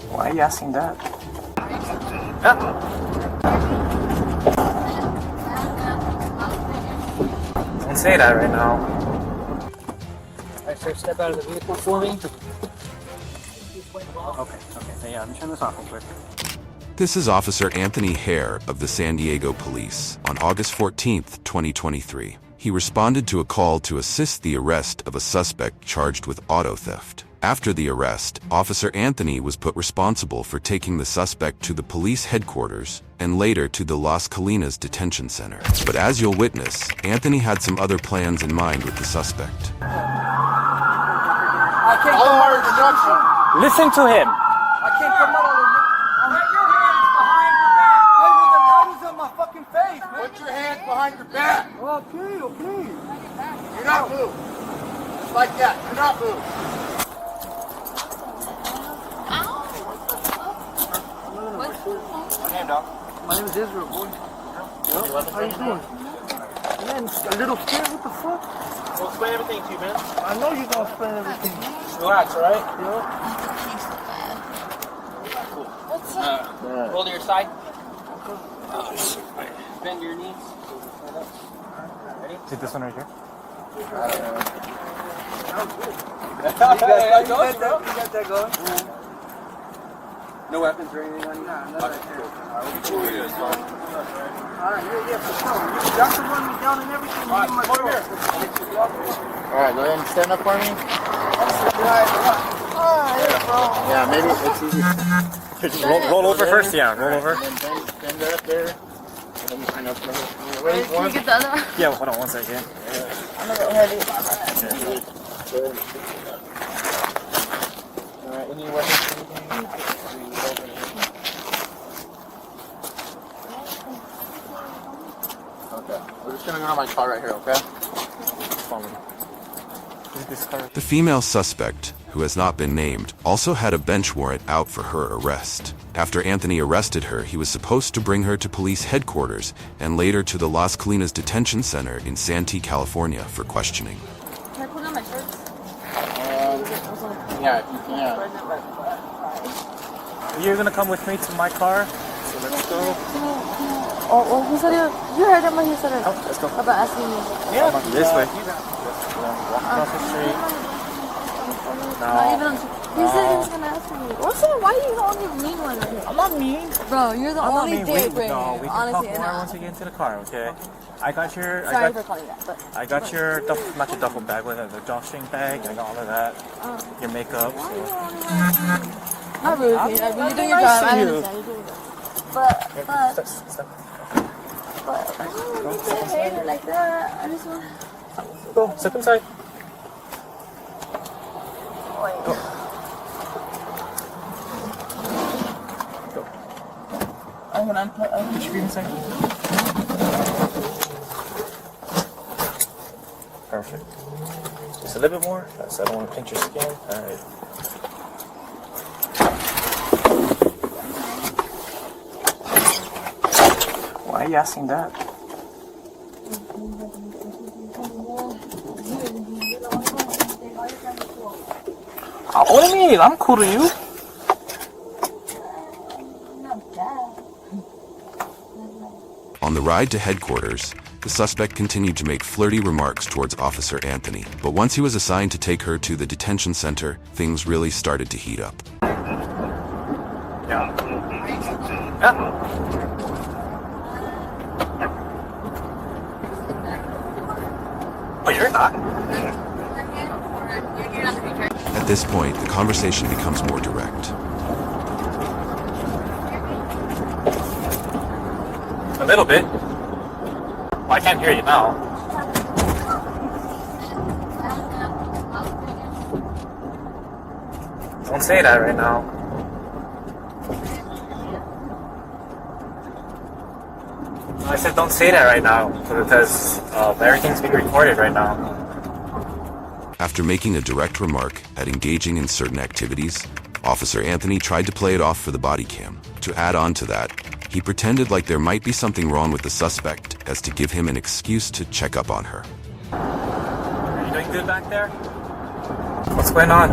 Why are you asking that? Don't say that right now. Alright, sir, step out of the vehicle for me. Okay. Yeah, I'm turn this off real quick. This is Officer Anthony Hare of the San Diego Police on August 14th, 2023. He responded to a call to assist the arrest of a suspect charged with auto theft. After the arrest, Officer Anthony was put responsible for taking the suspect to the police headquarters and later to the Las Colinas Detention Center. But as you'll witness, Anthony had some other plans in mind with the suspect. I can't come out of instruction. Listen to him. I can't come out of Put your hands behind your back. Hey, with the lighters on my fucking face, man. Put your hands behind your back. Okay. Do not move. Just like that. Do not move. My name, dog. My name is Israel, boy. How you doing? Man, a little scared. What the fuck? We'll explain everything to you, man. I know you're gonna explain everything. Relax, alright? Yeah. Roll to your side. Bend your knees. Ready? Take this one right here. You got that going? No weapons or anything on you? Nah, nothing. Alright, yeah, for sure. Y'all can run me down and everything. Alright, go ahead and stand up for me. Yeah, maybe it's easy. Just roll over first, yeah, roll over. Stand right up there. Let me find out for Wait, can you get the other one? Yeah, hold on 1 second. I'm a bit heavy. Alright, any weapons? Okay, we're just gonna go to my car right here, okay? Follow me. The female suspect, who has not been named, also had a bench warrant out for her arrest. After Anthony arrested her, he was supposed to bring her to police headquarters and later to the Las Colinas Detention Center in Santee, California for questioning. Can I put on my shorts? Yeah. You're gonna come with me to my car, so let's go. Oh, who said it? You heard him when he said it. Oh, let's go. About asking me. Yeah, this way. Walk across the street. Not even. He said he was gonna ask me. What's it? Why are you the only mean one right here? I'm not mean. Bro, you're the only dick right No, we here. can Honestly, talk more once we get into the car, okay? I got your. Sorry for calling that, but. I got your not your duffel bag, but the drawstring bag. I got all of that. Your makeup. Why are you So. the only one? Not rude, I'm Kate. You're doing nice your job. to I you. understand. You're doing your job. But Step. I don't need to hate it like that. I just want. Go. Step inside. Wait. Go. I'm gonna unplug. Put your feet inside. Perfect. Just a little bit more. So I don't want to pinch your skin. All right. Why are you asking that? What do you mean? I'm cool to you. On the ride to headquarters, the suspect continued to make flirty remarks towards Officer Anthony. But once he was assigned to take her to the detention center, things really started to heat up. Yeah. Oh, you're not? At this point, the conversation becomes more direct. A little bit. Well, I can't hear you now. Don't say that right now. I said don't say that right now because everything's being recorded right now. After making a direct remark at engaging in certain activities, Officer Anthony tried to play it off for the body cam. To add on to that, he pretended like there might be something wrong with the suspect as to give him an excuse to check up on her. Are you doing good back there? What's going on?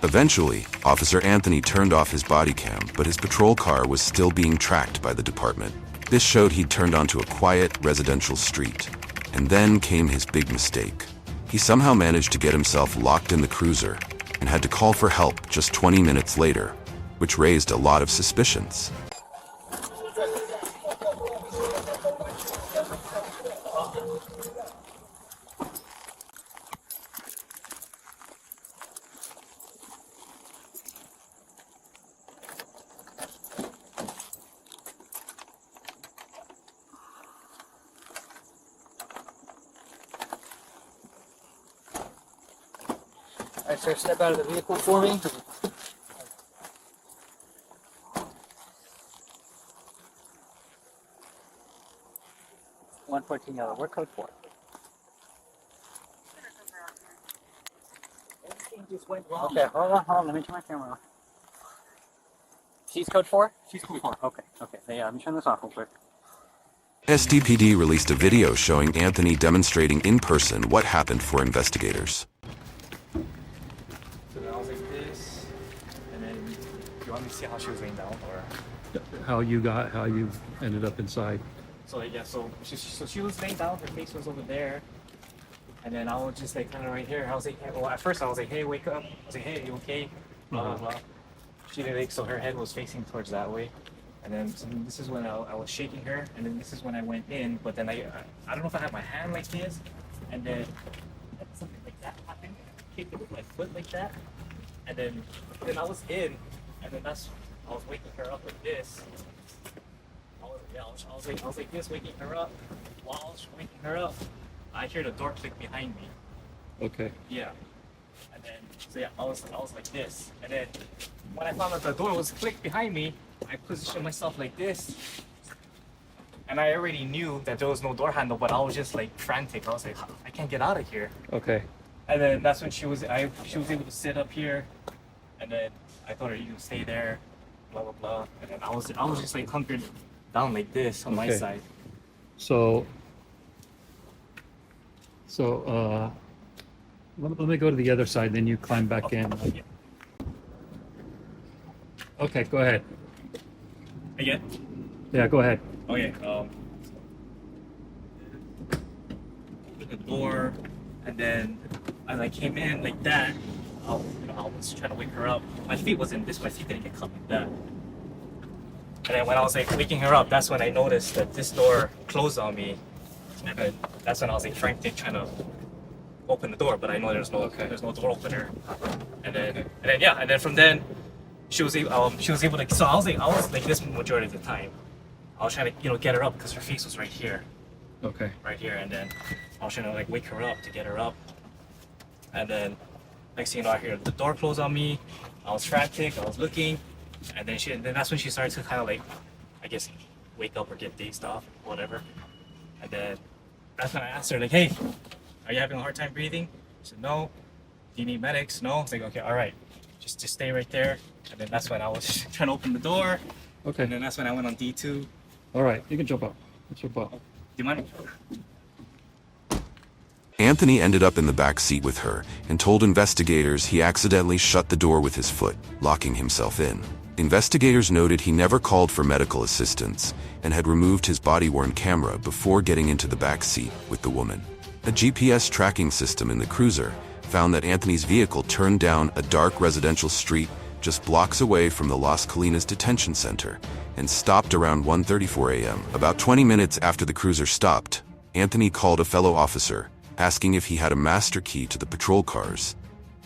Eventually, Officer Anthony turned off his body cam, but his patrol car was still being tracked by the department. This showed he'd turned onto a quiet, residential street. And then came his big mistake. He somehow managed to get himself locked in the cruiser and had to call for help just 20 minutes later, which raised a lot of suspicions. All right, sir, step out of the vehicle for me. 114 yellow. What code for? Everything just went wrong. Okay, hold on. Let me turn my camera off. She's code 4? She's code 4. Okay. Yeah, let me turn this off real quick. SDPD released a video showing Anthony demonstrating in person what happened for investigators. So then I was like this, and then you want me to see how she was laying down, or? How you ended up inside. So like, yeah, so she was laying down, her face was over there, and then I was just like kind of right here. I was like, well, at first I was like, hey, wake up. I was like, hey, you okay? Blah blah blah. She did like, so her head was facing towards that way, and then so this is when I was shaking her, and then this is when I went in. But then I don't know if I had my hand like this, and then something like that happened. I kicked it with my foot like that, and then I was in, and then I was waking her up like this. I was like this, waking her up. While I was waking her up, I hear the door click behind me. Okay. Yeah. And then, so yeah, I was like this. And then when I found out the door was clicked behind me, I positioned myself like this. And I already knew that there was no door handle, but I was just like frantic. I was like, I can't get out of here. Okay. And then that's when she was able to sit up here. And then I told her, you can stay there, blah blah blah. And then I was just like hunkered down like this on my side. So let me go to the other side, then you climb back in. Yeah. Okay, go ahead. Again? Yeah, go ahead. Okay. The door, and then as I came in like that, I was trying to wake her up. My feet wasn't this. My feet didn't get caught like that. And then when I was like waking her up, that's when I noticed that this door closed on me. And then that's when I was like frantic trying to open the door, but I know there's no door opener. And then from then she was able to. So I was like this majority of the time. I was trying to get her up because her face was right here. Okay. Right here, and then I was trying to like wake her up to get her up. And then next thing you know, I hear the door close on me. I was frantic. I was looking. And then that's when she started to kind of like, I guess, wake up or get dazed off, whatever. And then that's when I asked her like, hey, are you having a hard time breathing? She said, no. Do you need medics? No. I was like, okay, all right. Just stay right there. And then that's when I was trying to open the door. Okay. And then that's when I went on D2. All right, you can jump up. Let's jump up. Do you mind? Anthony ended up in the back seat with her and told investigators he accidentally shut the door with his foot, locking himself in. Investigators noted he never called for medical assistance and had removed his body-worn camera before getting into the back seat with the woman. A GPS tracking system in the cruiser found that Anthony's vehicle turned down a dark residential street just blocks away from the Las Colinas Detention Center and stopped around 1:34 a.m. About 20 minutes after the cruiser stopped, Anthony called a fellow officer, asking if he had a master key to the patrol cars.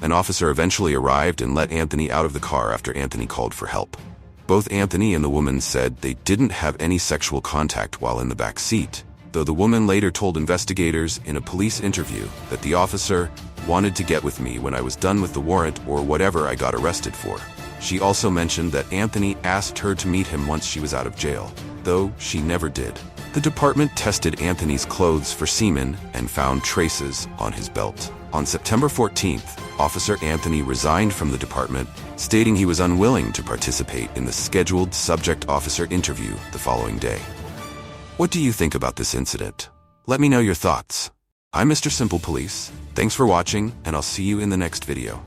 An officer eventually arrived and let Anthony out of the car after Anthony called for help. Both Anthony and the woman said they didn't have any sexual contact while in the back seat, though the woman later told investigators in a police interview that the officer wanted to get with me when I was done with the warrant or whatever I got arrested for. She also mentioned that Anthony asked her to meet him once she was out of jail, though she never did. The department tested Anthony's clothes for semen and found traces on his belt. On September 14th, Officer Anthony resigned from the department, stating he was unwilling to participate in the scheduled subject officer interview the following day. What do you think about this incident? Let me know your thoughts. I'm Mr. Simple Police. Thanks for watching, and I'll see you in the next video.